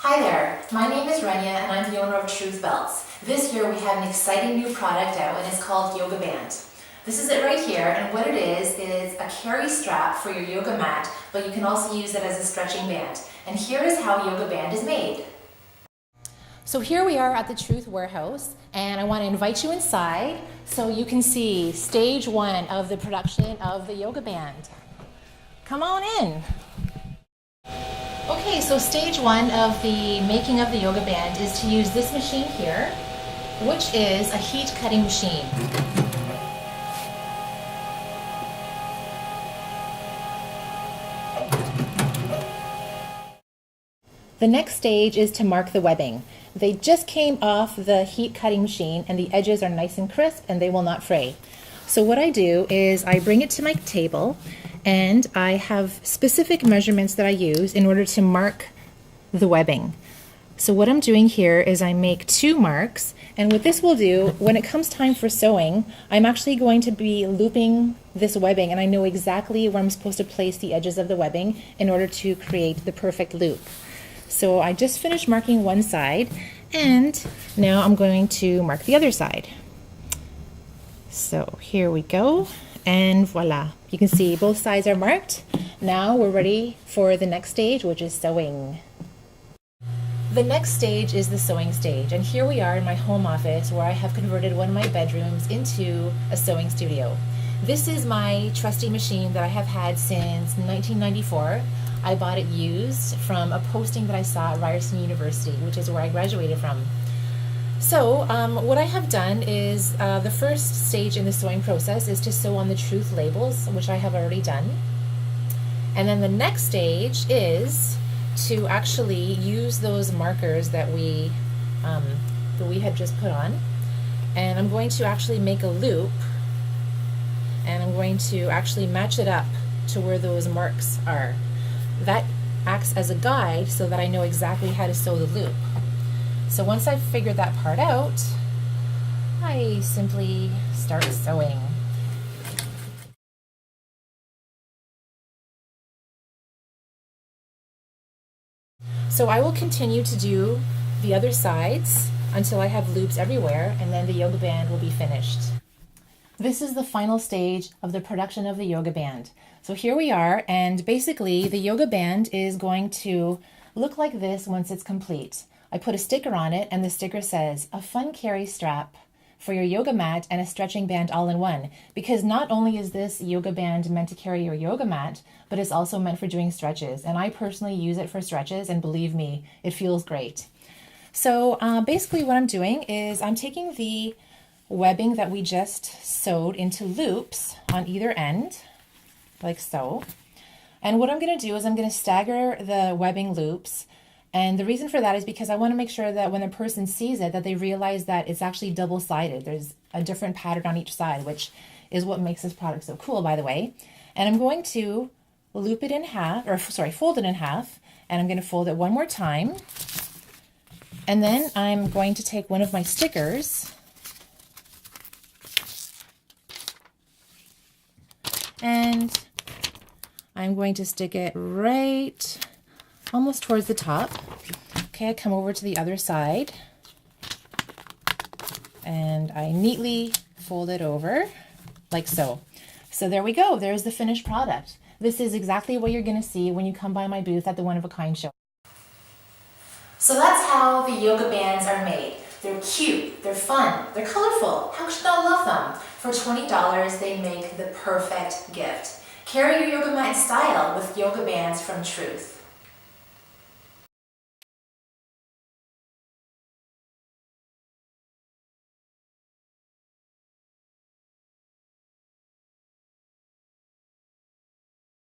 Hi there, my name is Renia and I'm the owner of TruthBelts. This year we have an exciting new product out and it's called YOGAband. This is it right here, and what it is a carry strap for your yoga mat, but you can also use it as a stretching band. And here is how YOGAband is made. So here we are at the Truth Warehouse, and I want to invite you inside so you can see stage one of the production of the YOGAband. Come on in. Okay, so stage one of the making of the YOGAband is to use this machine here, which is a heat cutting machine. The next stage is to mark the webbing. They just came off the heat cutting machine and the edges are nice and crisp and they will not fray. So what I do is I bring it to my table and I have specific measurements that I use in order to mark the webbing. So what I'm doing here is I make 2 marks, and what this will do, when it comes time for sewing, I'm actually going to be looping this webbing, and I know exactly where I'm supposed to place the edges of the webbing in order to create the perfect loop. So I just finished marking one side, and now I'm going to mark the other side. So here we go, and voila. You can see both sides are marked. Now we're ready for the next stage, which is sewing. The next stage is the sewing stage, and here we are in my home office where I have converted one of my bedrooms into a sewing studio. This is my trusty machine that I have had since 1994. I bought it used from a posting that I saw at Ryerson University, which is where I graduated from. So what I have done is the first stage in the sewing process is to sew on the Truth labels, which I have already done. And then the next stage is to actually use those markers that we had just put on. And I'm going to actually make a loop, and I'm going to actually match it up to where those marks are. That acts as a guide so that I know exactly how to sew the loop. So once I've figured that part out, I simply start sewing. So I will continue to do the other sides until I have loops everywhere, and then the YOGAband will be finished. This is the final stage of the production of the YOGAband. So here we are, and basically the YOGAband is going to look like this once it's complete. I put a sticker on it, and the sticker says, "A fun carry strap for your yoga mat and a stretching band all in one." Because not only is this YOGAband meant to carry your yoga mat, but it's also meant for doing stretches. And I personally use it for stretches, and believe me, it feels great. So basically what I'm doing is I'm taking the webbing that we just sewed into loops on either end, like so. And what I'm going to do is I'm going to stagger the webbing loops. And the reason for that is because I want to make sure that when a person sees it, that they realize that it's actually double-sided. There's a different pattern on each side, which is what makes this product so cool, by the way. And I'm going to loop it in half, or sorry, fold it in half, and I'm going to fold it one more time. And then I'm going to take one of my stickers and I'm going to stick it right almost towards the top. Okay, I come over to the other side and I neatly fold it over like so. So there we go, there's the finished product. This is exactly what you're going to see when you come by my booth at the One of a Kind show. So that's how the YOGAbands are made. They're cute, they're fun, they're colorful. How could you not love them? For $20, they make the perfect gift. Carry your yoga mat in style with YOGAbands from Truth.